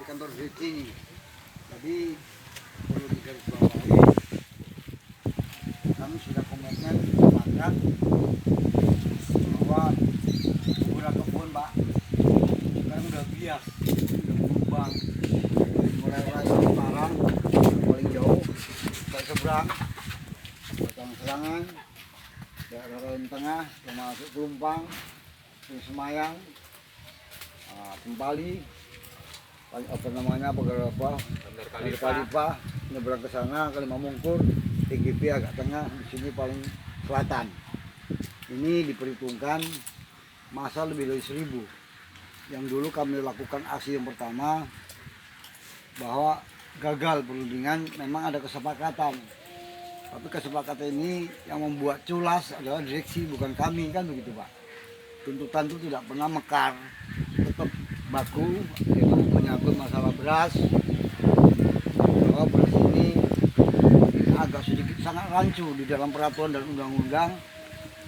kantor DT ini. Jadi perlu digarisbawahi, kami sudah komitmen sepakat bahwa beberapa kebun Pak sekarang udah bias, udah berubah mulai Parang paling jauh ke seberang, Batang Serangan, daerah Rayon Tengah, termasuk Pelumpang, Semayang, Tempali, apa namanya beberapa Kalipah, nyebrang ke sana Kalimamungkur, TGP agak tengah, di sini paling selatan. Ini diperhitungkan masa lebih dari 1000. Yang dulu kami lakukan aksi yang pertama bahwa gagal perundingan, memang ada kesepakatan. Tapi kesepakatan ini yang membuat culas adalah direksi, bukan kami, kan begitu Pak. Tuntutan itu tidak pernah mekar, tetap baku, yaitu menyangkut masalah beras. Bahwa beras ini agak sedikit sangat rancu di dalam peraturan dan undang-undang.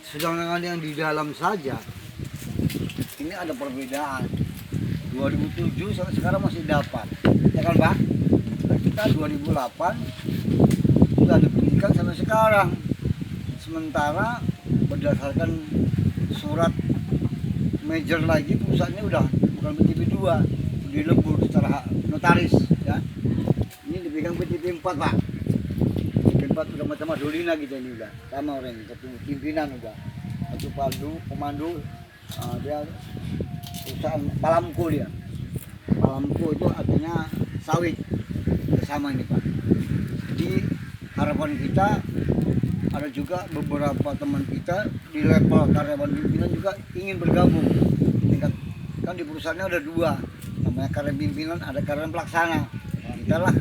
Sedangkan yang di dalam saja ini ada perbedaan. 2007 sampai sekarang masih dapat, ya kan Pak? Nah, kita 2008 sudah diberikan sampai sekarang. Sementara berdasarkan surat major lagi perusahaannya udah bukan PTP 2, dilebur secara notaris ya. Ini dipegang PTP 4 Pak. PTP 4 udah macam Madolina gitu, ini udah sama orang, satu pimpinan udah, satu komando, dia perusahaan Palamco, dia Palamco itu artinya sawit bersama ini Pak. Jadi harapan kita ada juga beberapa teman kita di level karyawan pimpinan juga ingin bergabung. Kan di perusahaannya ada 2, namanya karyawan pimpinan, ada karyawan pelaksana. Kita lah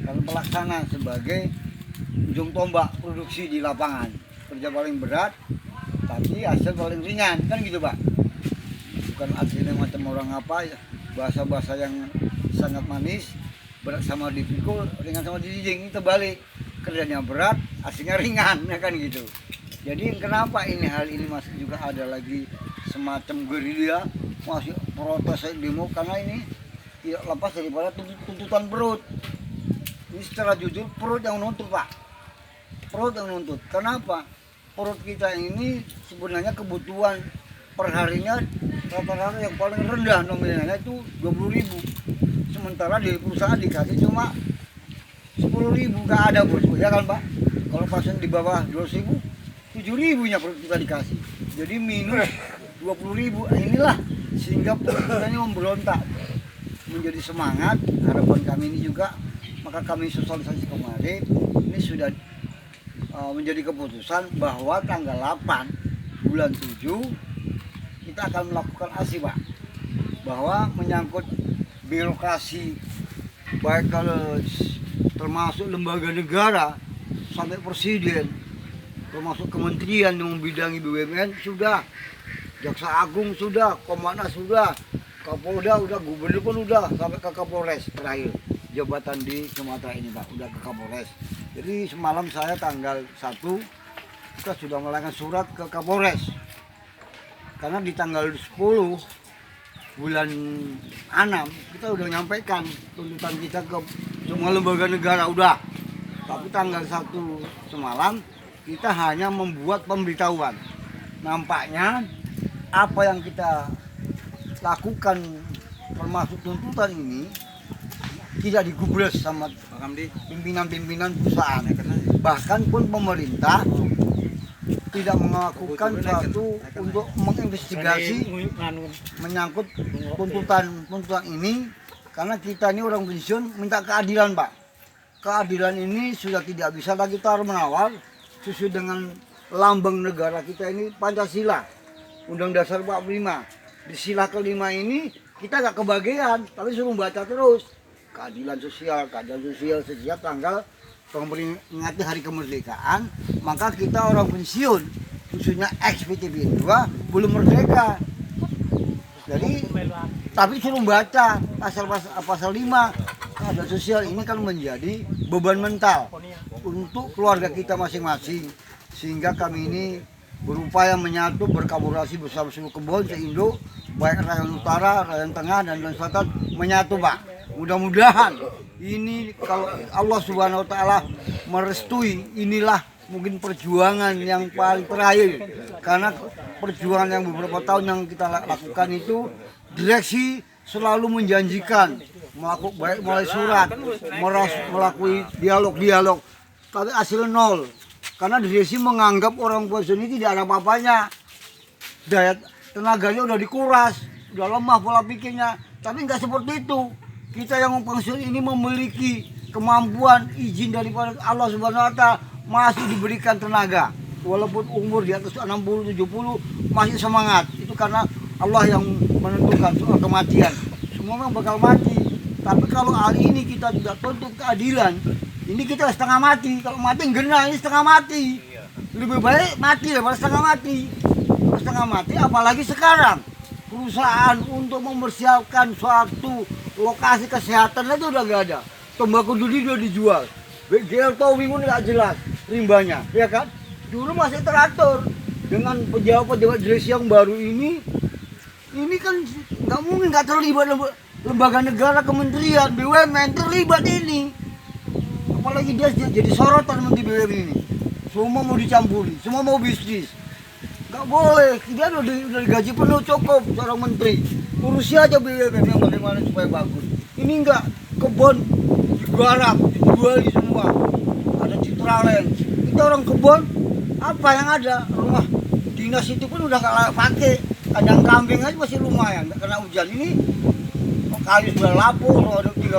karyawan pelaksana sebagai ujung tombak produksi di lapangan. Kerja paling berat tapi hasil paling ringan, kan gitu Pak. Bukan hasilnya macam orang apa, bahasa-bahasa yang sangat manis, berat sama dipikul, ringan sama dijinjing, itu terbalik. Kerjanya berat, hasilnya ringan, ya kan gitu. Jadi kenapa ini hal ini masih juga ada lagi semacam gerilya, masih protes demo, karena ini tidak lepas daripada tuntutan perut. Ini secara jujur perut yang nuntut Pak, perut yang nuntut. Kenapa? Perut kita ini sebenarnya kebutuhan perharinya rata-rata yang paling rendah nominalnya itu 20.000. Sementara di perusahaan dikasih cuma 10.000, nggak ada bos, ya kan Pak? Kalau pasien di bawah 200.000, 7.000-nya perut kita dikasih. Jadi minus 20.000. Inilah sehingga perut kita ini memberontak. Menjadi semangat, harapan kami ini juga, maka kami sosialisasi kemarin, ini sudah menjadi keputusan bahwa tanggal 8 bulan 7 kita akan melakukan aksi Pak. Bahwa menyangkut birokrasi, baik kalau termasuk lembaga negara sampai presiden, termasuk kementerian yang membidangi BUMN sudah, Jaksa Agung sudah, Komnas sudah, Kapolda udah, Gubernur pun udah, sampai ke Kapolres terakhir jabatan di Sumatera ini Pak, udah ke Kapolres. Jadi semalam saya tanggal 1 kita sudah melayangkan surat ke Kapolres, karena di tanggal 10 bulan 6 kita udah menyampaikan tuntutan kita ke semua lembaga negara udah. Tapi tanggal 1 semalam kita hanya membuat pemberitahuan. Nampaknya apa yang kita lakukan termasuk tuntutan ini tidak digubres sama pimpinan-pimpinan perusahaan. Bahkan pun pemerintah tidak melakukan suatu untuk menginvestigasi menyangkut tuntutan ini, karena kita ini orang pensiun minta keadilan Pak. Keadilan ini sudah tidak bisa lagi tawar-menawar sesuai dengan lambang negara kita ini Pancasila, Undang Dasar 45. Di sila kelima ini kita gak kebagian, tapi suruh baca terus. Keadilan sosial setiap tanggal memperingati hari kemerdekaan, maka kita orang pensiun khususnya ex-PTP 2 belum merdeka. Jadi tapi suruh baca pasal 5 keadilan sosial ini kan menjadi beban mental untuk keluarga kita masing-masing, sehingga kami ini berupaya menyatu, berkolaborasi bersama seluruh kebun se-Indo, baik rayon utara, rayon tengah dan rayon selatan menyatu Pak. Mudah-mudahan ini kalau Allah Subhanahu wa taala merestui, inilah mungkin perjuangan yang paling terakhir. Karena perjuangan yang beberapa tahun yang kita lakukan itu, direksi selalu menjanjikan melakukan baik mulai surat, melalui dialog, tapi hasil nol. Karena direksi menganggap orang pensiun ini tidak ada apa-apanya, daya tenaganya udah dikuras, udah lemah pola pikirnya. Tapi nggak seperti itu. Kita yang pensiun ini memiliki kemampuan, izin daripada Allah Subhanahu wa taala, masih diberikan tenaga. Walaupun umur di atas 60, 70 masih semangat. Itu karena Allah yang menentukan soal kematian. Semua memang bakal mati. Tapi kalau hari ini kita tidak tuntut keadilan, ini kita setengah mati. Kalau mati genah, ini setengah mati. Lebih baik mati daripada setengah mati. Setengah mati apalagi sekarang. Perusahaan untuk mempersiapkan suatu lokasi kesehatan itu udah gak ada. Tembakau duri udah dijual. BGL Tommy pun nggak jelas rimbanya, ya kan? Dulu masih teratur. Dengan pejabat-pejabat direksi yang baru ini kan nggak mungkin nggak terlibat lembaga negara, kementerian, BUMN terlibat ini. Apalagi dia jadi sorotan menteri BUMN ini. Semua mau dicampuri, semua mau bisnis. Nggak boleh, dia udah digaji penuh cukup seorang menteri. Urusi aja BUMN yang bagaimana supaya bagus. Ini enggak, kebun digarap, dijual semua. Ada Citraland. Kita orang kebun, apa yang ada? Rumah dinas itu pun udah nggak layak pakai. Kandang kambing aja masih lumayan, nggak kena hujan. Ini kayu sudah lapuk, tinggal